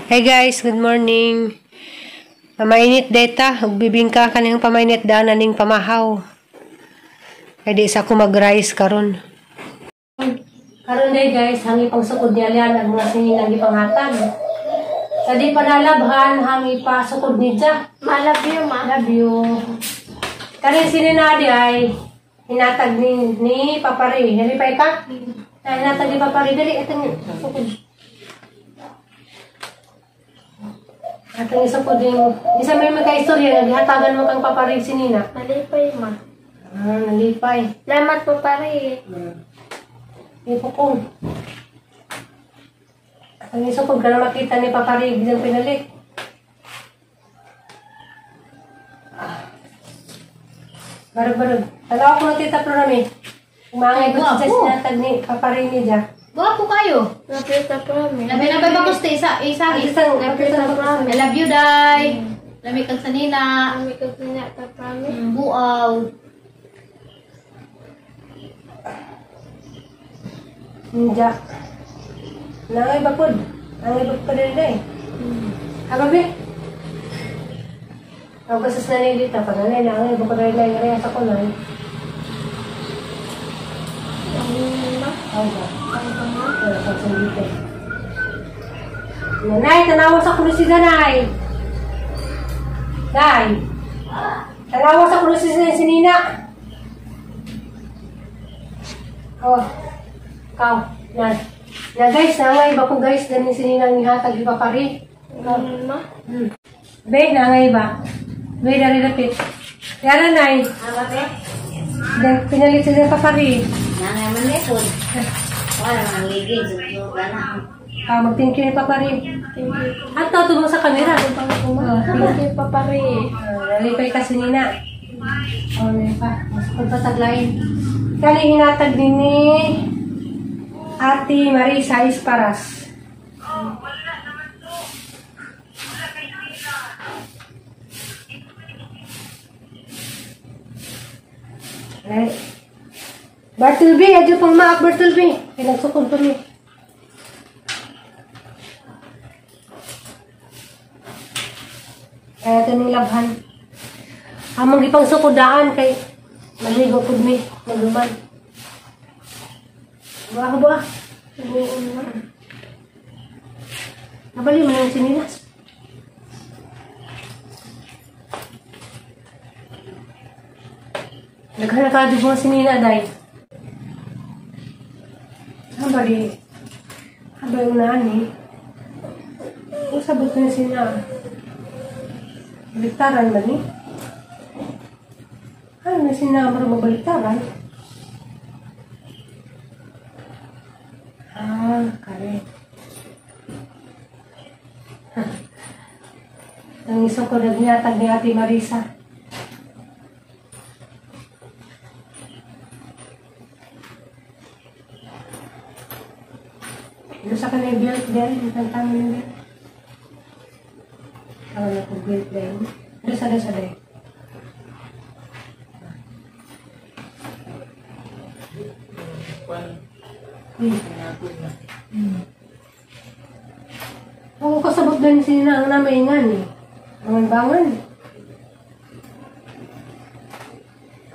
Hey guys, good morning. Pamainit data, bibingka ka ng pamainit daan ning pamahaw. Kaya di isa ko mag-rice karon. Karon day guys, hangi pang sukod niya liyan ang mga sininang ipanghatag. Sa di panalabhan, hangi pa sukod niya. Love you, ma. Love you. Kanin sininadi ay hinatag ni Papari. Nalipay ka? Hinatag ni Papari. Dali, ito niya. Sukod. At ang isa po din, isa may magka-istorya, naghatagan mo kang Papari sinina. Nalipay, ma. Nalipay. Salamat po, pare. Ipukong. At ang isa po, ka na makita ni Papari, biglang pinalik. Barag-barag. Talawa ko na tita Prorami. Umangay ko sa sinatag ni Papari ni Dja. Gwapo kayo. Napita po, mi. Labi-labi ba gusto isa? Napita po, mi. I love you, Day. Lami kang sanina. Kami ko pinata po, mi. Buaw. Dja. Nangay bakod. Nangay bakod ka rin eh. Agabi. Ang kasas na nila dito. Pag nanay, nangay bakod rin na yung sa kulay. Ma. Ay ba? Nanay, tanawa sa kulo si Danay. Nay. Tanawa sa kulo si Nina. Oh. Kau. Na guys, nangay ba ko guys ganin si Nina ang ihatag iba pa rin. Ma. Be, nangay ba? Be, dari lapit. Yara, Nay. Apa, Be? Pinalit sila pa rin. Nanay manipod. Wala nang ligid. Wala na. Mag-thank you ni Papa rin. Thank you. At tutubong sa camera. Thank you, pa, pare. Nalipay ka si Nina. O, nalipay. Masukod pa taglayin. Kali hinatag din ni Ate Marisa Isparas. Bartleby, adyo pang maak Bartleby. Pinagsukod pa mi. Kaya ito ning labhan. Amang ipang sukudaan kay maligo po mi. Magluman. Buha ko buha. Nabali mo ng sinilas. Naghanakado mo si Nina, Day. Habali. Habali yung nani. Kung sabot na si Nina. Baliktaran ba ni? Ano na si Nina mabaliktaran? Kare. Ang isang ko nagniyatag ni Ate Marisa. Ito sa kanil belt din, itang tayo ng belt. Ako na po belt din. Ito sa day. Ako kasabot din si Nina ang namaingan eh. Bangan-bangan.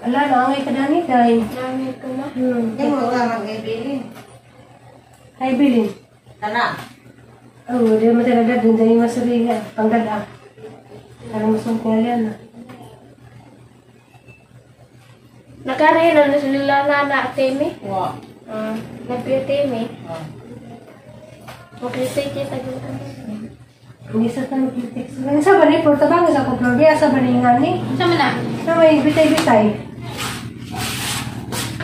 Ala, naangay ka dani, Day. Dami ko na. Hindi mo ka mag-ibilin. Ay, bilin. Tana. Oo, di mo talaga dun dahil masuriga. Panggada. Parang masong kaya na. Nagkarahin na sila na Temi. Wa. Napio Temi. Okay, sige, tagal ka na. Hindi sa tanong critics. Ang sa ba ni Porta Bang sa Kuplodi, sa ba ni nga ni? Sama na. Sa may bitay-bitay.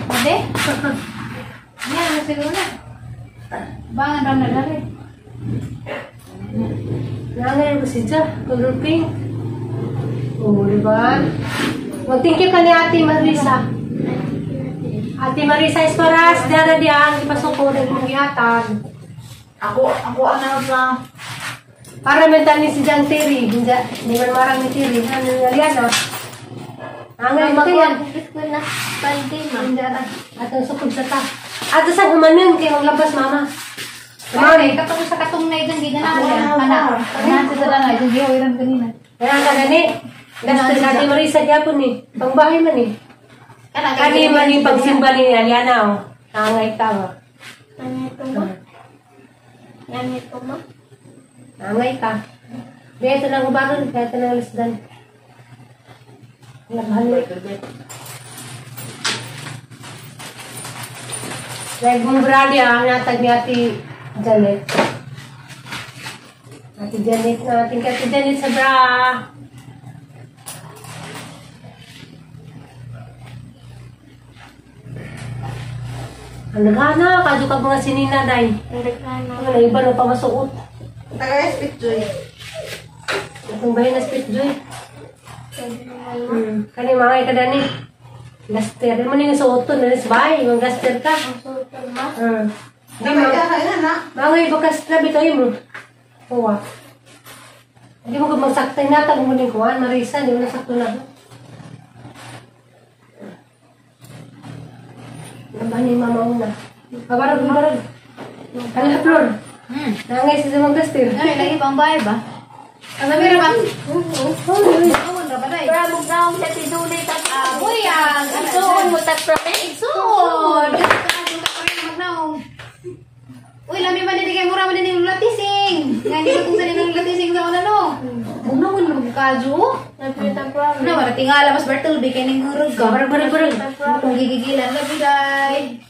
Ade? Yan, siguro na. Bangan ram na gari. Nangay ko si Ja, color pink. Oo, diba? Mag-thank you ka ni Ate Marisa. Ate Marisa Esparas, dara diyan, ipasok ko na mong ihatag. Ako ano sa... Para mental ni si Jan Terry, hindi man marang ni Terry. Ano nga liyan ah? Nangay ko yan. Magpapagpit ko na. Pwede, ma. At ang sukod sa ta. At sa humanin, kaya maglabas, mama. Ay, kapag sa katong na itong gina na ako, anak. Anak, sa lang, itong gihawiran kanina. Kaya ka gani. Gasto natin Marisa gyapon ni. Pangbahay man ni. Kani man ni pagsimba ni Aliana oh. Nangay ta oh. Ganito mo. Ganito mo. Nangay ka. Beto nang ubaron, beto nang lasdan. Labhan. Like mong brali natag ni Ate Janet. Ate Janet natin kay Ate Janet sa bra. Ang nagana, kadyo ka mga sinina, day. Ano, iba na pa masuot. Taga-spit joy. Itong bahay na spit joy. Kani mga ikadani. Gaster. Mo ni suot to, nalis bahay. Yung gaster ka. Di Namay mga, ka kayo na. mga ibakas na bitoy mo. Uwa. Hindi mo ka magsaktay natag mo din kuhan, Marisa. Hindi mo nasakto na. Nabahan ni mama una. Kabarag. Ano na flor? Nangay siya sa mga gaster. Ano, lagi pang bahay ba? Ang namira ba? Awon ra ba day? Bravo brown sa tidulay ta. Uy, ang Isuon mo ta promise. Igsoon! Uy, lami man din kay mura man din yung latising. Nga hindi ko kung saan yung latising sa ano. Unang mo magkadyo. Napita promise. Ano, wala tingala mas Bartleby kay ning hurog ka. Barag. Kung gigigilan na biday.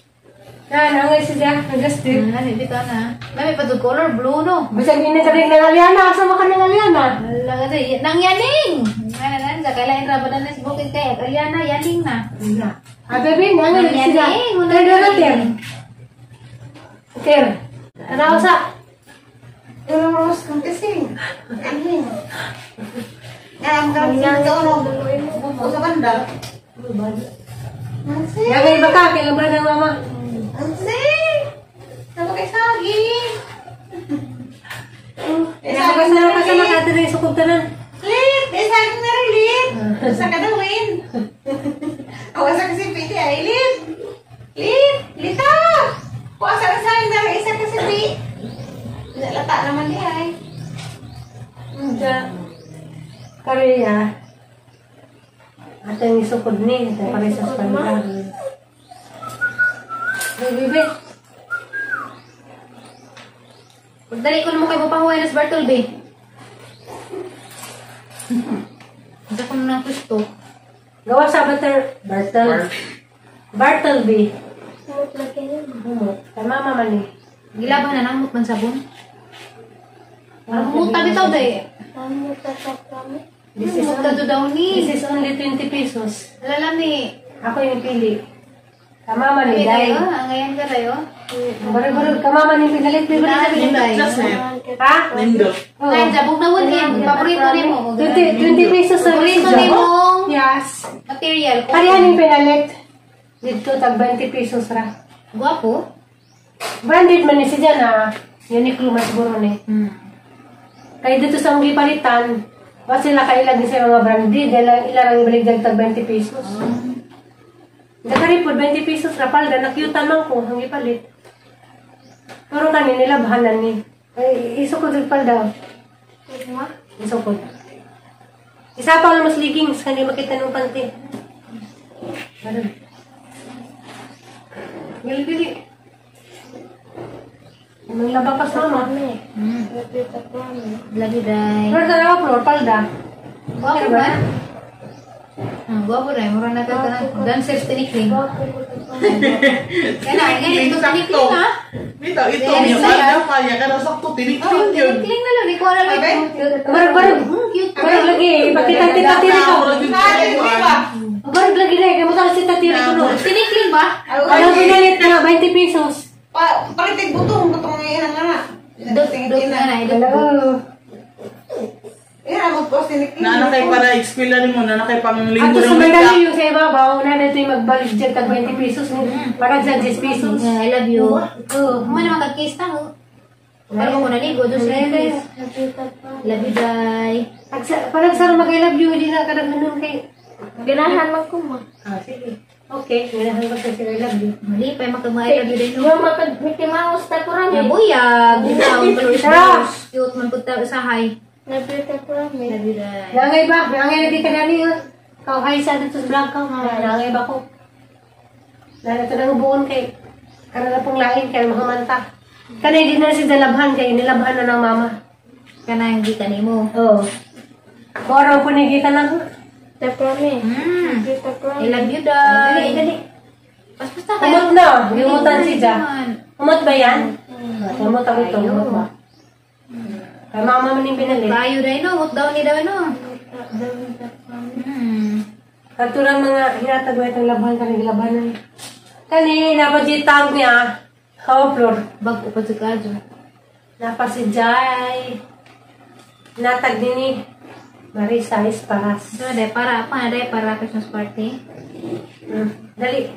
Nangay siya sa gaster. Ano, bito na. Lami pa to color blue no. Basta hindi ka rin ng Aliana. Asa mo ka ng Aliana? Wala kasi, nang yaning! Nga sa kailain ra ba na sa bukid kay Ariana, yaning na. Bebe, nangay sila. Yaning, una Ter. yaning. Ter. Ano sa? Yung rose kong kising. Anin. Ang ganda ito, no? Buko sa banda. Ansi! Nangay ba ka? Kailan ba ng mama? Ansi! Sama kay saging. Kasama ka sa makatari sa kubtanan. Lit! Saging na rin, Lit! Sa kadawin. Awas sa kasi piti ay, Lit! Lit! Lita! Kuasa na saging na rin, isa kasi pi. Lata naman di ay. Kariya. At ang isukod ni. Ito pa rin sa spanilar. Bebe. Pagdali ko naman kay Bupahuay na sa Bartleby. Isa ko na gusto. Gawa sa Bartleby. Smooth lagi yun. Kay mama man eh. Gilaban na namot man sabon. Ang muta bitaw day. Ano ta promise? This is Muta do daw ni. This is only 20 pesos. Alala ni. Ako yung pili. Kamama ni Kami Day. tayo, ang ngayon ka tayo. Barag-barag, kamama ni pinalit. Nindot day. Ha? Nindot. Oo. Ngayon, sabog na wood yan. Paborito ni mo. 20 pesos sa Paborito video. ni mong Yes. material. Karihan yung pinalit. Dito, tag 20 pesos ra. Guwapo. Branded man ni siya na. Uniqlo mas siguro ni. Kaya dito sa mga palitan, was sila kailan din sa mga branded. Ilang baligdag tag 20 pesos. Nakaripod, 20 pesos rapal na nakyuta man ko, ang ipalit. Pero kanin nila bahanan ni. Ay, isukod pal daw. Isukod. Isa pa lang mas leggings, kanina makita ng panty. Gali-gali. Anong labakas mama? Napita promise. Lagi day. Pero dalawa floor, palda. Guwapo ba? Guwapo day. Mura na ka na. Dancers tinikling. Kaya na, ito tinikling ha? Bitaw, ito. Yes, Yung sir. ano pa niya, kada sakto, Oh, tinikling yun. tinikling na lang. Ikaw alam Okay. Barag-barag. Cute. Barag lagi. Pakita-kita tiri ko. Natin, di ba? Barag lagi na. Kaya matang si tatiri ko no. Tinikling ba? Ayaw pinalit na 20 pesos. Palitig butong ngayon na. Dot na na. Dalawa. Yan, magpost tinikling. Nanakay para explain mo, nanakay pang Ato linggo sa ng medalyo yung sa ibabaw, na dito yung magbalik dyan tag 20 pesos. Parang sa 10 pesos. I love you. Oo. Ano naman kag-kiss na ho? Parang ko naligo doon sa kiss. Napita promise. Love you, day. Parang sa mag-I love you, hindi na kadang ganun kay... Ganahan man ko mo. Ah, sige. Okay, ganahan ko sa sila love you. Mali pa makamay lagi din. Yung mga Mickey Mouse ta ko Ya rami. buyag, ginaon colors Sarap. blues. Cute man pud ta usahay. Nabita ko rami. Lagi day. Nangay ba? Nangay lagi ka nani yun. Kau hay sa dito sa vlog ka. Nangay ba ko? Nanato na ubuon kay. Karon na pong lain kay mahamanta. Kanay din na si dalabhan kay nilabhan na ng mama. Kana yung gikan nimo. Oo. Borong punigita na ko. Ta ko rami. Nabita ko I rami. love you Dali, day. dali. Basta Umot na. Umutan si Ja. Umot ba yan? Umot ako ito. Umot ba? Kay mama man yung pinali. Kayo day no, mut daw ni daw no. Katurang mga hinatag ba itong labahan ka naglabanan. Kani, napajitag niya. How floor. Bag upad sa kadyo. Napa si Jai. Natag din ni Marisa Esparas. So day para apa day para Christmas party. Dali.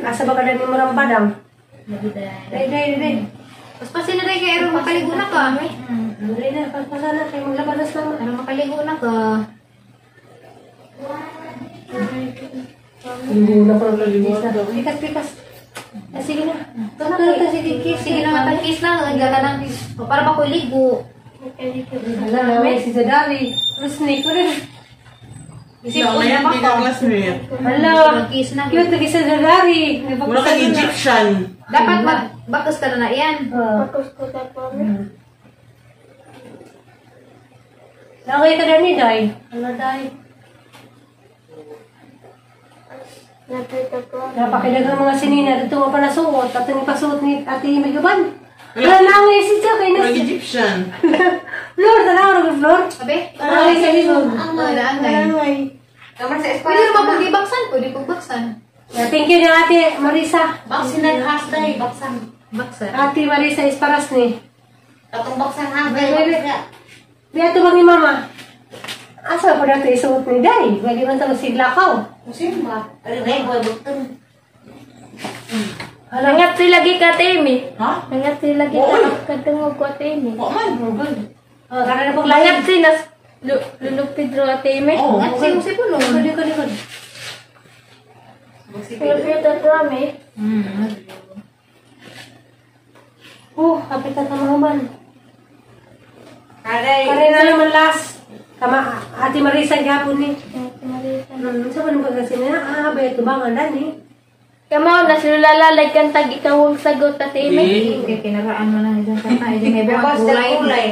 Asa ba ka na ni Murang Padang? Lagi day. Dali. Pas pasin na day kay aron makaligo na ka. Dali na, pagpasana kayo maglabanas naman. Aron makaligo na ka. Hindi na ko naglalibot. Pikas. Sige na. Tunod na sige, kiss. Sige na matag-kiss na, hanggang ka ng o, para ba ko ligo. Wala na, may si Zadari. Rusnik ko rin. Isip Ikaw ko na yan, na di ka ako. classmate. Hala. Mag-kiss na. Cute lagi sa Zadari. Mura kang Egyptian. Dapat bakas ka na yan. Tapos ko ta ko rami. Lagay ka na ni Day. Ano Day? Nabita ko rami. Napakilagang mga sinina. Dito mo pa nasuot. At ang ipasuot ni Ate Megaban. Wala nangay si Jack. Mura kang Egyptian. Flor, tanaw na Flor. Sabi? Nangay sa likod. Nangay. Kamar sa Pwede eskwela. naman pagbibaksan. Pwede pagbaksan. Thank you na Ate Marisa. Baksin naghas day, baksan. Baksan. Ate Marisa Esparas ni. Atong baksan ha, Bebe. day. Di ato bang ni Mama? Asa pa nato isuot ni Day? Pwede man ito siglakaw. Musim ba? Ari day, boy, button. Nangat sila lagi ka Temi. Ha? Nangat sila lagi ka kadungog ko Temi. Oo man. Karena na pong Nangat layat. sinas Lulog Pedro at Temi. Oo. At si po nun. Likod. Nabita ko rami. Kapit na tamaman. Aray. Kaya na naman last. Ate Marisa gapon ni. Marisa. Sa man ba kasi na? Ba ito ba nga ni? Kamo na sila lalag kang tag ikawang sagot at Temi. Okay, kinaraan mo na dyan kanta. Dyan may Babas buwan. na kulay.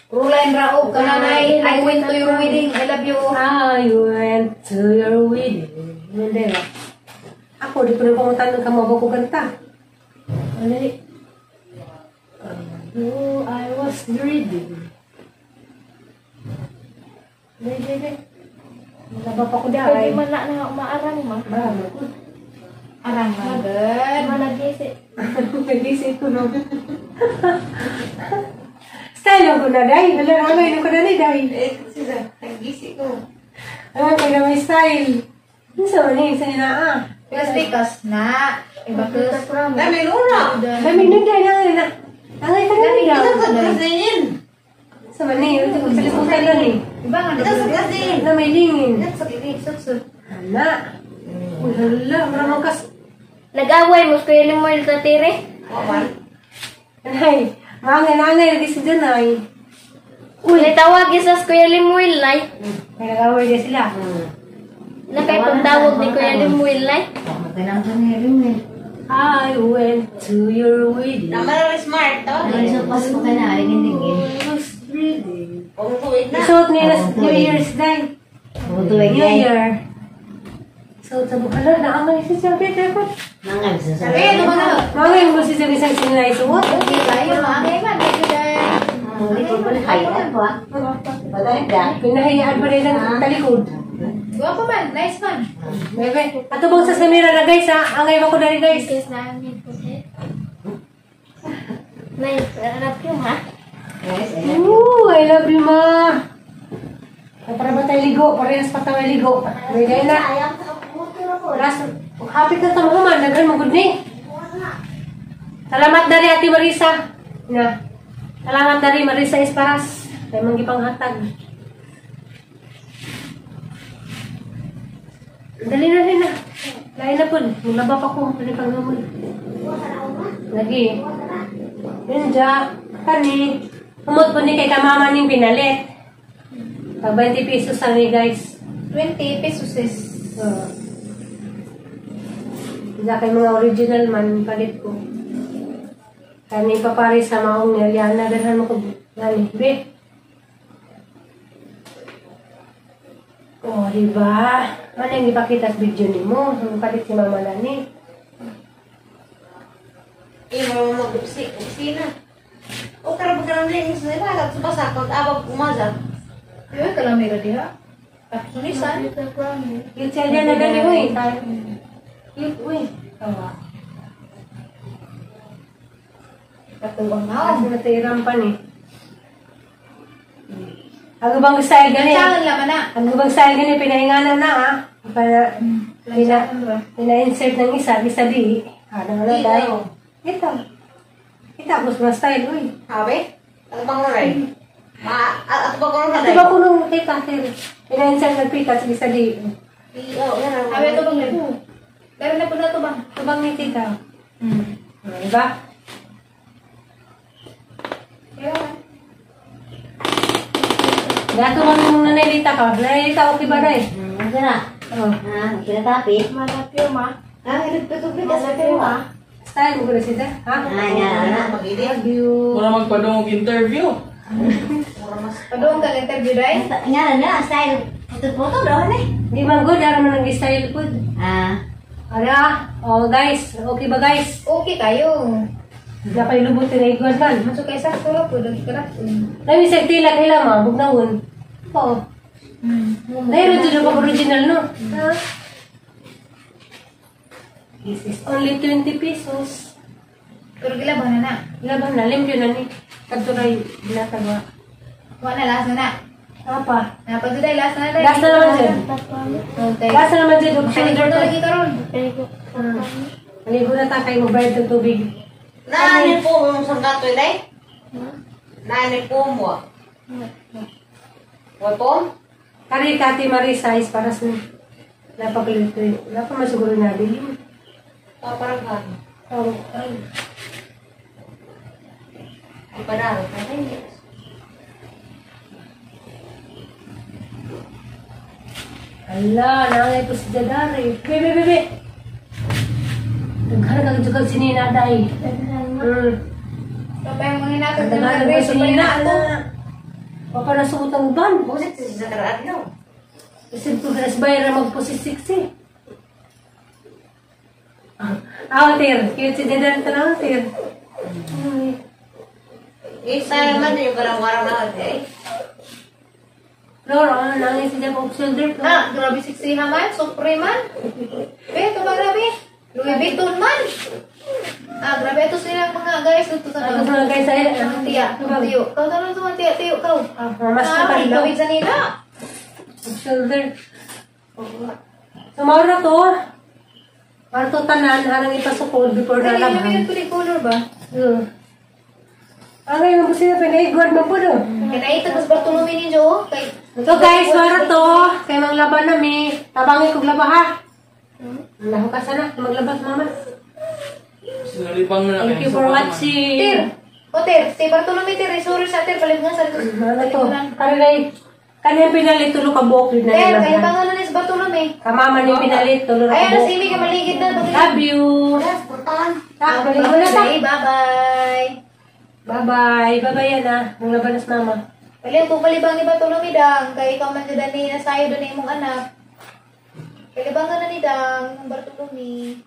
Ruline Raob. Kananay. I went to your wedding. I love you. I went to your wedding. Hindi ba? Ako, di ko na pangutan ng kamo ko kanta. Ano ni? Oh, I was dreaming. Hindi. Nagaba pa ko Pwede dahil. man na umaarang ma. Arang magad. Managisi. Nag-isip ko no. Style ko na dahil. Wala na ko na ni dahil. Sisa, nag-gisi ko. Ano kayo na may style? Ano sa mali? Sa nila Pikas na. Nabita ko rami. Dami lura. Dami nun dahil na. Angay ka na ni Ito daw. sa kasinin. Sa mali. Ito ko sa liputan lang eh. Diba nga? Ito sa kasinin. Na may lingin. Ito sa kasinin. Suksuk. Hala. Uy, hala. Maramang kas... Nag-away mo ko yung mo sa tire. Wawan. Anay. Mangay lagi si Janay. Nitawag isas Kuya Limuel na. May nag-away dia sila. Nakipagtawag ni Kuya Limuel na. Magandang sa nga rin eh. I went to your wedding. Naman na smart, to. Ay, so pas ko ka na. Ringin-ringin. I was dreaming. Pagtuwid na. Isuot niya na New Year's Day. Butuwag New Year. So, sabi ko, hala, naangay si Sabi. Sabi, ano ba na? Mangay mo si Sabi sa sinilay suot. Hindi tayo. Maangay man. Pinahiyaan pa rin ang talikod. Guwapo man. Nice man. Bebe, ato bang sa Samira na guys ha? Angay mo ko na rin guys. Kiss na amin po. Nice. Anak yung ha? Ooh, I love you ma. Ay, para ba tayo ligo? Parehas pa tayo ligo. Bigay na. Last, happy ka tamo man. Naghan mo good ni. Salamat dari Ate Marisa. Na. Salamat dari Marisa Esparas. Kaya manggipang hatag. Dali na rin na. Lain na po. Nilaba pa ko. Panipangamon. Lagi. Yun dya. Kani. Umot po ni kay kamama ning pinalit. Pag 20 pesos ang guys. 20 pesos is. Diya kay mga original man palit ko. Kani papari sa maong niliana. Dalhan mo ko. Lali. Be. Oh, diba? Ano yung ipakita sa video ni mo? Ang palit si Mama Lani. Imo mo kusina. O karang ling sa ila sa pasakot abag umaza. Diba kalamera diha? Sunisan. Yung siya dyan na dali, uy. Yung, uy. Tawa. Katuwang Kasi na. natiram pa ni. Ang ibang style gani. Kansangan laman na. Ang ibang style gani, pinahinganan na ha. Para pina-insert ng isa di. Ano na tayo. Ito. Tapos na style, uy. Habe? Ano bang oray? Ato ba kono Ito ba kung nung tita, pina-insert ng pita sa isa di. Sabi ito bang lebo? Pero na po na ito bang? Ito bang ni tita? Diba? Gato man yung nanay ka. Nanay okay ba na eh? Ano na? Oh. Kinatapi? Malapyo ma. Nagtutupit ka sa tema. Style mo ko na sila? Ha? Magili. Love you. Mura magpadong interview. Padoong ka interview dahil? Nga na, style. Foto daw eh. Di man good, aram na nag-style food. Ara, oh guys, okay ba guys? Okay kayo. Hindi kayo lubot na iguan man. Masuk kayo sa kulo po. Dagi ka Nami sa tila kaila ma, bugnawon. Oo. Dahil ito na original no? Ha? This is only 20 pesos. Pero gilaban na na. Laban na, limpyo na ni. Kadto kay binatagwa. Wala na lasa na. Apa? Napag dahil lasa na dahil. Lasa naman dyan. Okay. Lasa naman dyan, dog Kaligo shoulder na to. lagi karon. Maligo na ta kayo, magbayad ng tubig. Naanin po mo sa gato day? Naanin po mo. Wapon? Kari Kati Marie size para sa napaglito eh. Wala pa masiguro na din. Paparagan. Oh, ay. Ipadaro ka rin. Ala, nangay po si Dadari. Bebe. Nagharag ang juga sinina day. Kapag yung mga natin. Nagharag ang sinina. Papa na suutang ban. Busit sa karaan no. Kasi po ganas bayar magposisiksi. Ter. Cute si Dadari tanang, Ter. Isa naman yung garang-garang na eh. Lord, nangay si Dadari shoulder ko. Ha, grabe siksi man. Supre man. Ito ba grabe? Louis Vuitton man. Grabe ito sila mga guys. Ito sa Tapos mga guys ay Mga tiya. Tiyo. Kau tanong sa mga tiya. Tiyo kau. mas na Ikaw isa nila. shoulder. So, maura to. Maura to tanan, harang ipasukod before Kaya nalabhan. yung pili color ba? Ang ngayon po sila pinaigwad mo po do. Kaya ito mas Bartolome ninyo. Kay So guys, maura to. Kaya mang laban nami. Tabangi kong laba ha. Nahukas na. Maglabas mama. Sinalibang na Thank you for watching. Tir. O Tir. Si Bartolome Tir. Sorry sa Tir. Palit nga sa Ano to? Karilay. Kanyan pinalit tulo ka buhok. Tir. Kaya pangalan ni si Bartolome. Kamama ni pinalit tulo ka Ayan na buhok. si Imi. Kamaligid na. Love you. Yes, putahan. Baligo na ta. Bye-bye. Bye-bye. Bye-bye yan ha. Nung labanas mama. Pali kung palibang ni Bartolome Dang. Kaya ikaw man dyan ni nasayo doon na imong anak. Palibangan na ni Dang. Bartolome.